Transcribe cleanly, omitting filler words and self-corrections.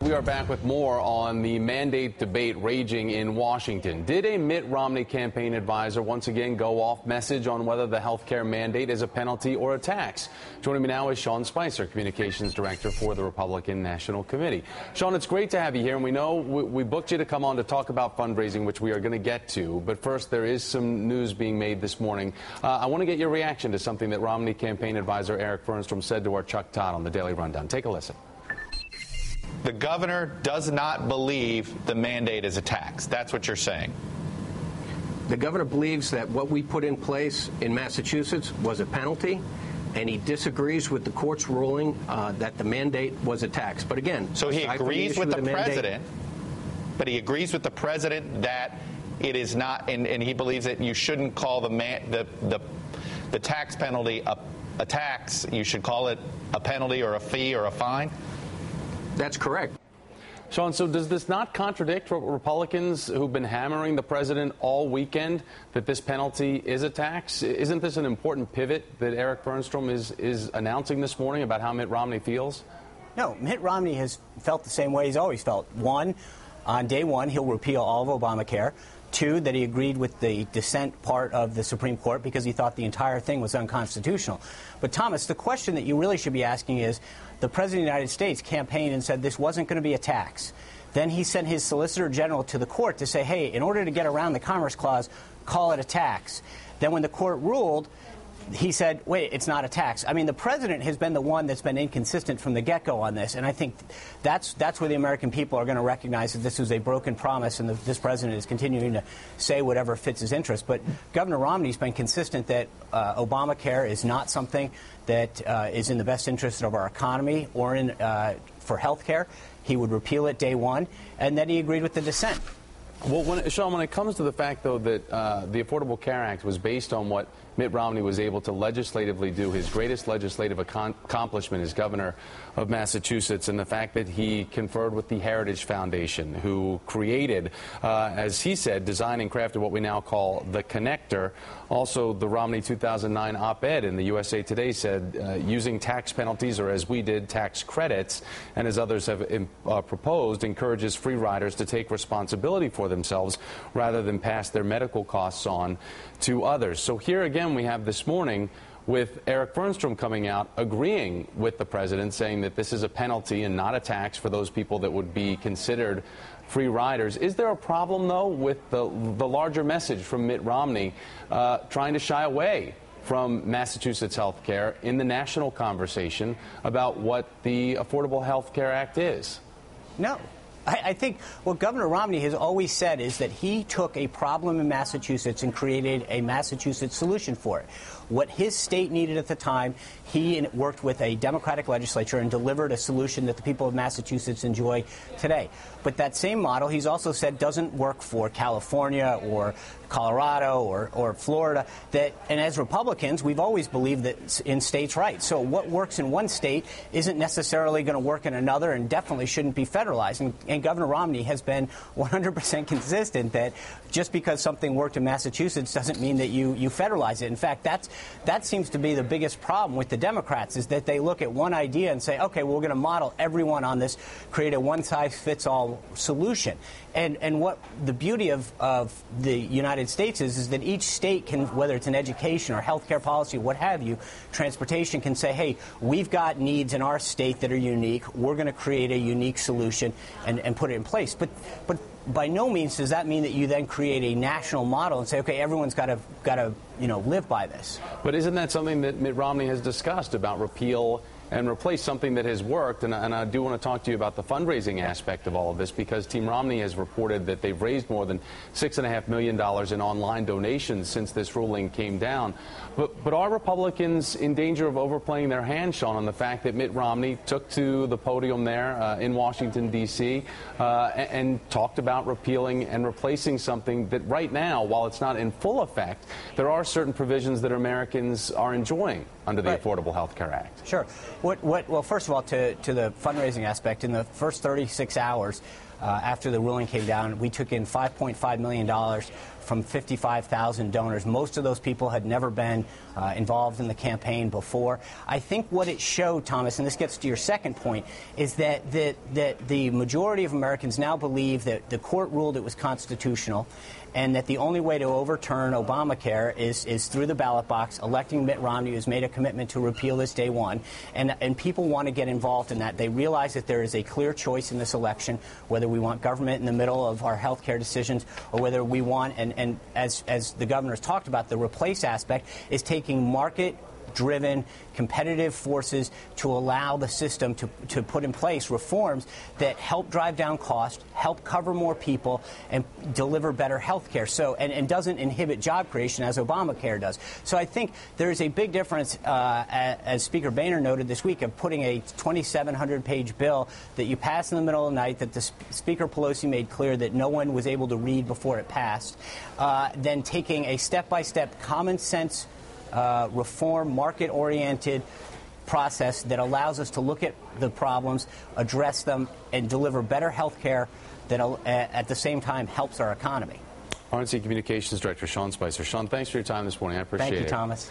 We are back with more on the mandate debate raging in Washington. Did a Mitt Romney campaign advisor once again go off message on whether the health care mandate is a penalty or a tax? Joining me now is Sean Spicer, Communications Director for the Republican National Committee. Sean, it's great to have you here, and we know we booked you to come on to talk about fundraising, which we are going to get to. But first, there is some news being made this morning. I want to get your reaction to something that Romney campaign advisor Eric Fernstrom said to our Chuck Todd on the Daily Rundown. Take a listen. The governor does not believe the mandate is a tax. That's what you're saying. The governor believes that what we put in place in Massachusetts was a penalty, and he disagrees with the court's ruling that the mandate was a tax. But again, so he agrees with the president, but he agrees with the president that it is not, and he believes that you shouldn't call the tax penalty a tax. You should call it a penalty or a fee or a fine. That's correct. Sean, so does this not contradict Republicans who've been hammering the president all weekend that this penalty is a tax? Isn't this an important pivot that Eric Fernstrom is announcing this morning about how Mitt Romney feels? No, Mitt Romney has felt the same way he's always felt. One, on day one, he'll repeal all of Obamacare. Two, that he agreed with the dissent part of the Supreme Court because he thought the entire thing was unconstitutional. But, Thomas, the question that you really should be asking is, the President of the United States campaigned and said this wasn't going to be a tax. Then he sent his Solicitor General to the court to say, hey, in order to get around the Commerce Clause, call it a tax. Then when the court ruled, he said, wait, it's not a tax. I mean, the president has been the one that's been inconsistent from the get-go on this, and I think that's where the American people are going to recognize that this was a broken promise and this president is continuing to say whatever fits his interest. But Governor Romney's been consistent that Obamacare is not something that is in the best interest of our economy or for health care. He would repeal it day one, and then he agreed with the dissent. Well, Sean, when it comes to the fact, though, that the Affordable Care Act was based on what Mitt Romney was able to legislatively do, his greatest legislative accomplishment as governor of Massachusetts, and the fact that he conferred with the Heritage Foundation, who created, as he said, designed and crafted what we now call the connector. Also, the Romney 2009 op-ed in the USA Today said using tax penalties, or as we did, tax credits, and as others have proposed, encourages free riders to take responsibility for themselves rather than pass their medical costs on to others. So here again we have this morning with Eric Fernstrom coming out agreeing with the president, saying that this is a penalty and not a tax for those people that would be considered free riders. Is there a problem, though, with the larger message from Mitt Romney trying to shy away from Massachusetts health care in the national conversation about what the Affordable Health Care Act is? No. I think what Governor Romney has always said is that he took a problem in Massachusetts and created a Massachusetts solution for it. What his state needed at the time, he worked with a Democratic legislature and delivered a solution that the people of Massachusetts enjoy today. But that same model, he's also said, doesn't work for California or Colorado or Florida. And as Republicans, we've always believed that in states' rights. So what works in one state isn't necessarily going to work in another and definitely shouldn't be federalized. And Governor Romney has been 100% consistent that just because something worked in Massachusetts doesn't mean that you federalize it. In fact, that seems to be the biggest problem with the Democrats, is that they look at one idea and say, okay, well, we're going to model everyone on this, create a one-size-fits-all solution. And what the beauty of the United States is that each state can, whether it's an education or healthcare policy, what have you, transportation, can say, hey, we've got needs in our state that are unique. We're going to create a unique solution and put it in place. But by no means does that mean that you then create a national model and say, okay, everyone's got to live by this. But isn't that something that Mitt Romney has discussed about repeal and replace something that has worked? And I do want to talk to you about the fundraising aspect of all of this, because Team Romney has reported that they've raised more than $6.5 million in online donations since this ruling came down. But are Republicans in danger of overplaying their hand, Sean, on the fact that Mitt Romney took to the podium there in Washington, D.C. And talked about repealing and replacing something that right now, while it's not in full effect, there are certain provisions that Americans are enjoying under the Affordable Health Care Act? Sure. Well, first of all, to the fundraising aspect, in the first 36 hours after the ruling came down, we took in $5.5 million from 55,000 donors. Most of those people had never been involved in the campaign before. I think what it showed, Thomas, and this gets to your second point, is that the majority of Americans now believe that the court ruled it was constitutional, and that the only way to overturn Obamacare is through the ballot box, electing Mitt Romney, who's made a commitment to repeal this day one. And people want to get involved in that. They realize that there is a clear choice in this election, whether we want government in the middle of our health care decisions or whether we want, and as the governor's talked about, the replace aspect is taking market-driven competitive forces to allow the system to put in place reforms that help drive down cost, help cover more people, and deliver better health care. So, and doesn't inhibit job creation as Obamacare does. So I think there is a big difference, as Speaker Boehner noted this week, of putting a 2,700-page bill that you pass in the middle of the night, that the Speaker Pelosi made clear that no one was able to read before it passed, then taking a step-by-step common sense reform, market-oriented process that allows us to look at the problems, address them, and deliver better health care that at the same time helps our economy. RNC Communications Director Sean Spicer. Sean, thanks for your time this morning. I appreciate it. Thank you, Thomas.